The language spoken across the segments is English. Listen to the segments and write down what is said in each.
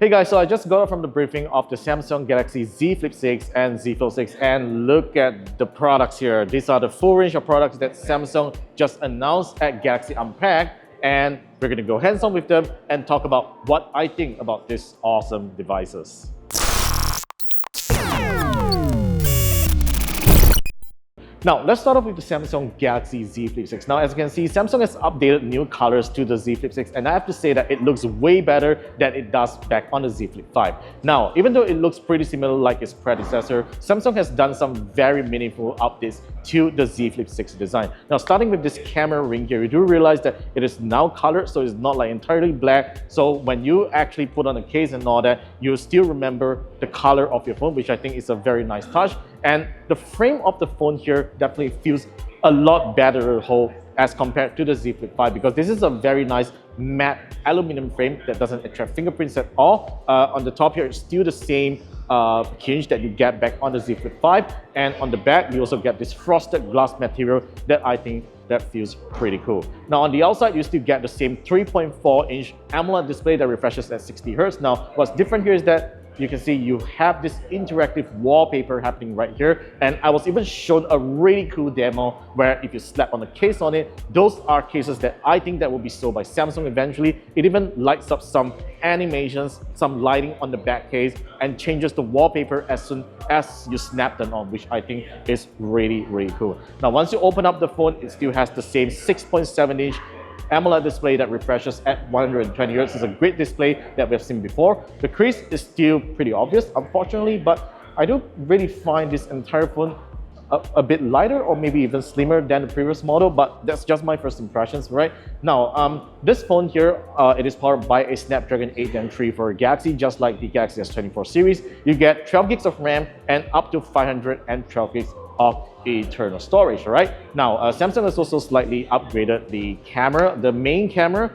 Hey guys, so I just got from the briefing of the Samsung Galaxy Z Flip 6 and Z Fold 6, and look at the products here. These are the full range of products that Samsung just announced at Galaxy Unpacked, and we're going to go hands-on with them and talk about what I think about these awesome devices. Now, let's start off with the Samsung Galaxy Z Flip 6. Now, as you can see, Samsung has updated new colors to the Z Flip 6, and I have to say that it looks way better than it does back on the Z Flip 5. Now, even though it looks pretty similar like its predecessor, Samsung has done some very meaningful updates to the Z Flip 6 design. Now, starting with this camera ring here, you do realize that it is now colored, so it's not like entirely black. So when you actually put on a case and all that, you still remember the color of your phone, which I think is a very nice touch. And the frame of the phone here definitely feels a lot better to hold as compared to the Z Flip 5, because this is a very nice matte aluminum frame that doesn't attract fingerprints at all. On the top here, it's still the same hinge that you get back on the Z Flip 5, and on the back you also get this frosted glass material that I think that feels pretty cool. Now on the outside, you still get the same 3.4-inch AMOLED display that refreshes at 60 Hz. Now what's different here is that you can see you have this interactive wallpaper happening right here, and I was even shown a really cool demo where if you slap on a case on it, those are cases that I think that will be sold by Samsung eventually. It even lights up some animations, some lighting on the back case, and changes the wallpaper as soon as you snap them on, which I think is really cool. Now once you open up the phone, it still has the same 6.7-inch AMOLED display that refreshes at 120 Hz. It's a great display that we've seen before. The crease is still pretty obvious, unfortunately, but I do really find this entire phone a bit lighter or maybe even slimmer than the previous model, but that's just my first impressions, right? Now, this phone here, it is powered by a Snapdragon 8 Gen 3 for Galaxy, just like the Galaxy S24 series. You get 12 gigs of RAM and up to 512 gigs of internal storage, right? Now, Samsung has also slightly upgraded the camera. The main camera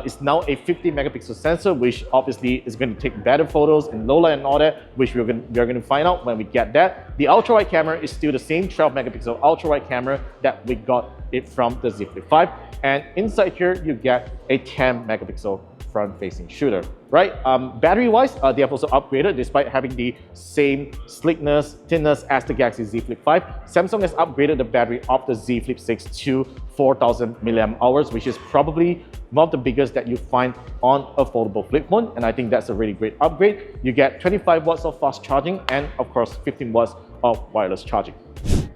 is now a 50 megapixel sensor, which obviously is going to take better photos in low light and all that, which we're going to find out when we get that. The ultra wide camera is still the same 12 megapixel ultra wide camera that we got it from the Z Flip 5, and inside here you get a 10 megapixel front-facing shooter, right? Battery-wise, they have also upgraded despite having the same sleekness, thinness as the Galaxy Z Flip 5. Samsung has upgraded the battery of the Z Flip 6 to 4,000 mAh, which is probably one of the biggest that you find on a foldable flip phone, and I think that's a really great upgrade. You get 25 watts of fast charging and of course 15 watts of wireless charging.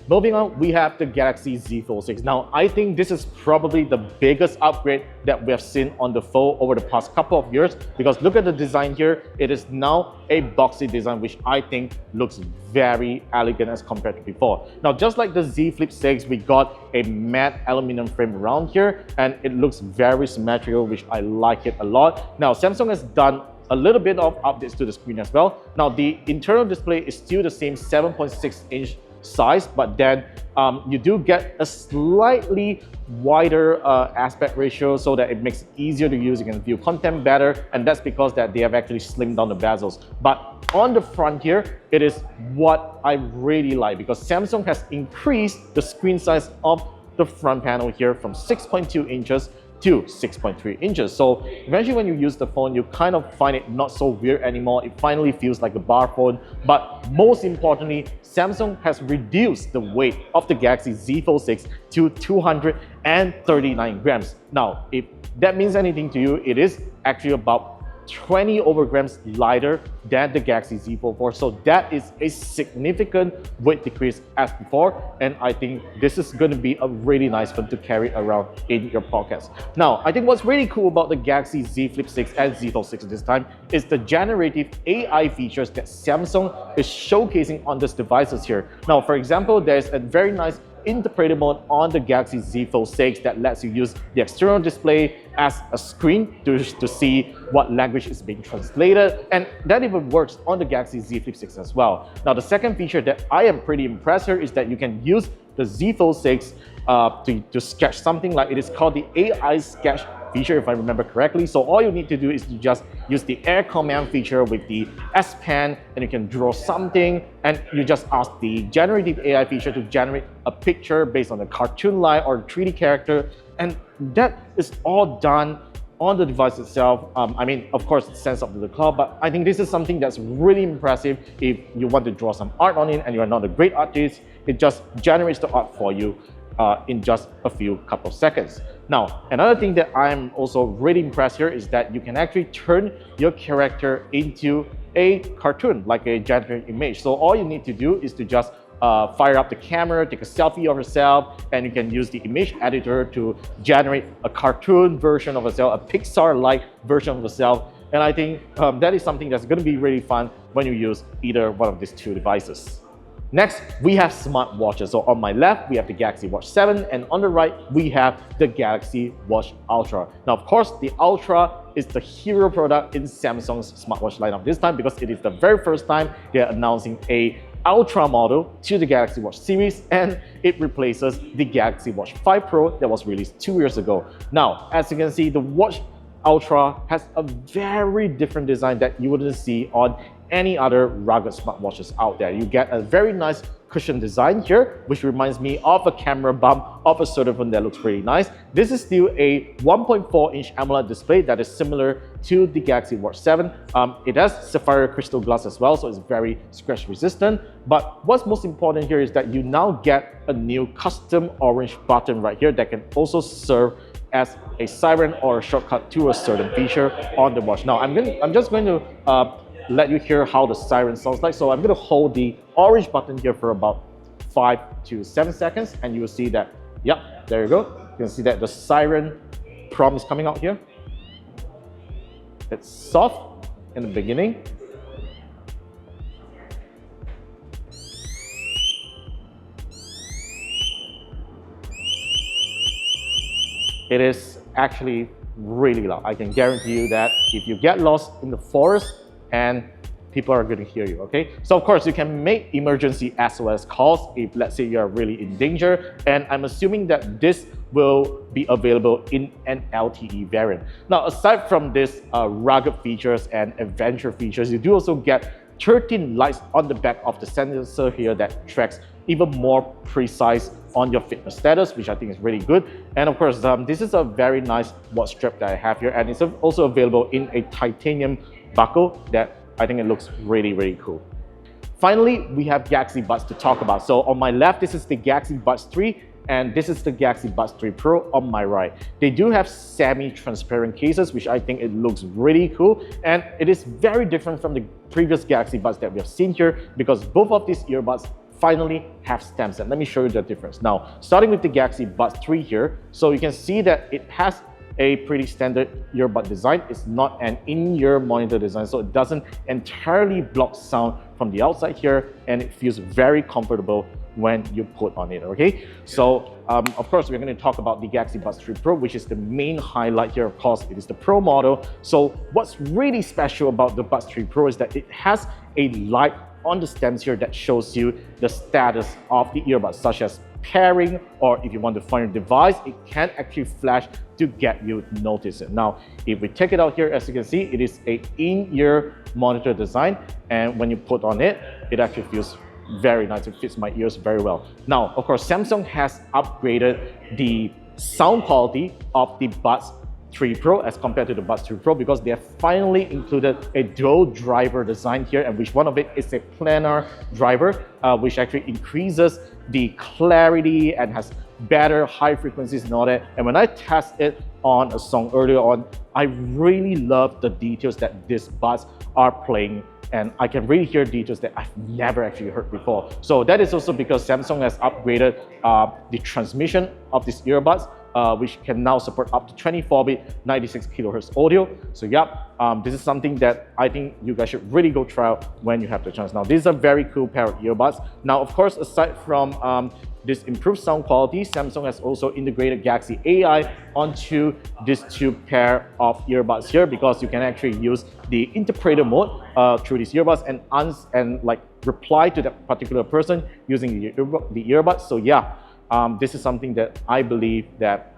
Moving on, we have the Galaxy Z Fold 6. Now, I think this is probably the biggest upgrade that we have seen on the Fold over the past couple of years, because look at the design here. It is now a boxy design, which I think looks very elegant as compared to before. Now, just like the Z Flip 6, we got a matte aluminum frame around here, and it looks very symmetrical, which I like it a lot. Now, Samsung has done a little bit of updates to the screen as well. Now, the internal display is still the same 7.6-inch size, but then you do get a slightly wider aspect ratio so that it makes it easier to use. You can view content better, and that's because that they have actually slimmed down the bezels. But on the front here, it is what I really like, because Samsung has increased the screen size of the front panel here from 6.2 inches to 6.3 inches. So eventually when you use the phone, you kind of find it not so weird anymore. It finally feels like a bar phone. But most importantly, Samsung has reduced the weight of the Galaxy Z Fold 6 to 239 grams. Now, if that means anything to you, it is actually about 20 grams lighter than the Galaxy Z Fold 4. So that is a significant weight decrease as before, and I think this is going to be a really nice phone to carry around in your pockets. Now, I think what's really cool about the Galaxy Z Flip 6 and Z Fold 6 this time is the generative AI features that Samsung is showcasing on these devices here. Now, for example, there's a very nice interpreter mode on the Galaxy Z Fold 6 that lets you use the external display as a screen to see what language is being translated, and that even works on the Galaxy Z Flip 6 as well. Now, the second feature that I am pretty impressed here is that you can use the Z Fold 6 to sketch something, like it is called the AI sketch feature, if I remember correctly. So all you need to do is to just use the Air Command feature with the S Pen, and you can draw something, and you just ask the generative AI feature to generate a picture based on a cartoon line or 3D character, and that is all done on the device itself, I mean, of course, it sends up to the cloud, but I think this is something that's really impressive if you want to draw some art on it and you're not a great artist. It just generates the art for you in just a few couple of seconds. Now, another thing that I'm also really impressed here is that you can actually turn your character into a cartoon, like a generated image. So all you need to do is to just fire up the camera, take a selfie of yourself, and you can use the image editor to generate a cartoon version of yourself, a Pixar-like version of yourself. And I think that is something that's going to be really fun when you use either one of these two devices. Next, we have smartwatches. So on my left, we have the Galaxy Watch 7, and on the right, we have the Galaxy Watch Ultra. Now, of course, the Ultra is the hero product in Samsung's smartwatch lineup this time because it is the very first time they're announcing a Ultra model to the Galaxy Watch series, and it replaces the Galaxy Watch 5 Pro that was released 2 years ago. Now, as you can see, the Watch Ultra has a very different design that you wouldn't see on any other rugged smartwatches out there. You get a very nice cushion design here, which reminds me of a camera bump of a certain phone that looks pretty nice. This is still a 1.4-inch AMOLED display that is similar to the Galaxy Watch 7. It has sapphire crystal glass as well, so it's very scratch resistant. But what's most important here is that you now get a new custom orange button right here that can also serve as a siren or a shortcut to a certain feature on the watch. Now, I'm just going to let you hear how the siren sounds like. So I'm going to hold the orange button here for about 5 to 7 seconds, and you will see that, yep, there you go. You can see that the siren prompt is coming out here. It's soft in the beginning. It is actually really loud. I can guarantee you that if you get lost in the forest, and people are going to hear you, okay? So of course, you can make emergency SOS calls if, let's say, you're really in danger, and I'm assuming that this will be available in an LTE variant. Now, aside from this rugged features and adventure features, you do also get 13 lights on the back of the sensor here that tracks even more precise on your fitness status, which I think is really good. And of course, this is a very nice watch strap that I have here, and it's also available in a titanium buckle that I think it looks really, really cool. Finally, we have Galaxy Buds to talk about. So on my left, this is the Galaxy Buds 3, and this is the Galaxy Buds 3 Pro on my right. They do have semi-transparent cases, which I think it looks really cool, and it is very different from the previous Galaxy Buds that we have seen here because both of these earbuds finally have stems, and let me show you the difference. Now, starting with the Galaxy Buds 3 here, so you can see that it has a pretty standard earbud design. It's not an in-ear monitor design, so it doesn't entirely block sound from the outside here, and it feels very comfortable when you put on it, okay? So, of course, we're going to talk about the Galaxy Buds 3 Pro, which is the main highlight here. Of course, it is the Pro model. So what's really special about the Buds 3 Pro is that it has a light on the stems here that shows you the status of the earbuds, such as pairing, or if you want to find your device, it can actually flash to get you to notice it. Now, if we take it out here, as you can see, it is a in-ear monitor design, and when you put on it, it actually feels very nice. It fits my ears very well. Now, of course, Samsung has upgraded the sound quality of the Buds 3 Pro as compared to the Buds 3 Pro because they have finally included a dual driver design here, and which one of it is a planar driver, which actually increases the clarity and has better high frequencies and all that. And when I test it on a song earlier on, I really love the details that these buds are playing, and I can really hear details that I've never actually heard before. So that is also because Samsung has upgraded the transmission of these earbuds, which can now support up to 24-bit 96 kHz audio. So yeah, this is something that I think you guys should really go try out when you have the chance. Now, this is a very cool pair of earbuds. Now, of course, aside from this improved sound quality, Samsung has also integrated Galaxy AI onto these two pair of earbuds here, because you can actually use the interpreter mode through these earbuds and like reply to that particular person using the earbuds. So yeah, this is something that I believe that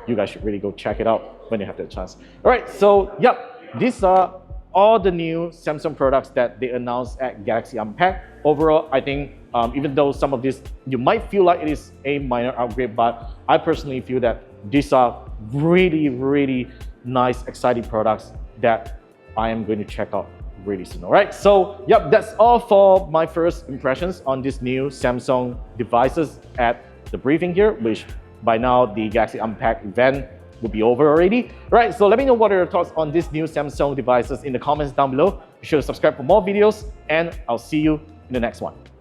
you guys should really go check it out when you have the chance. All right, so yeah, these are all the new Samsung products that they announced at Galaxy Unpacked. Overall, I think even though some of these, you might feel like it is a minor upgrade, but I personally feel that these are really, really nice, exciting products that I am going to check out really soon. All right, so yep, that's all for my first impressions on these new Samsung devices at the briefing here, which by now the Galaxy Unpacked event will be over already. All right, so let me know what are your thoughts on these new Samsung devices in the comments down below. Be sure to subscribe for more videos, and I'll see you in the next one.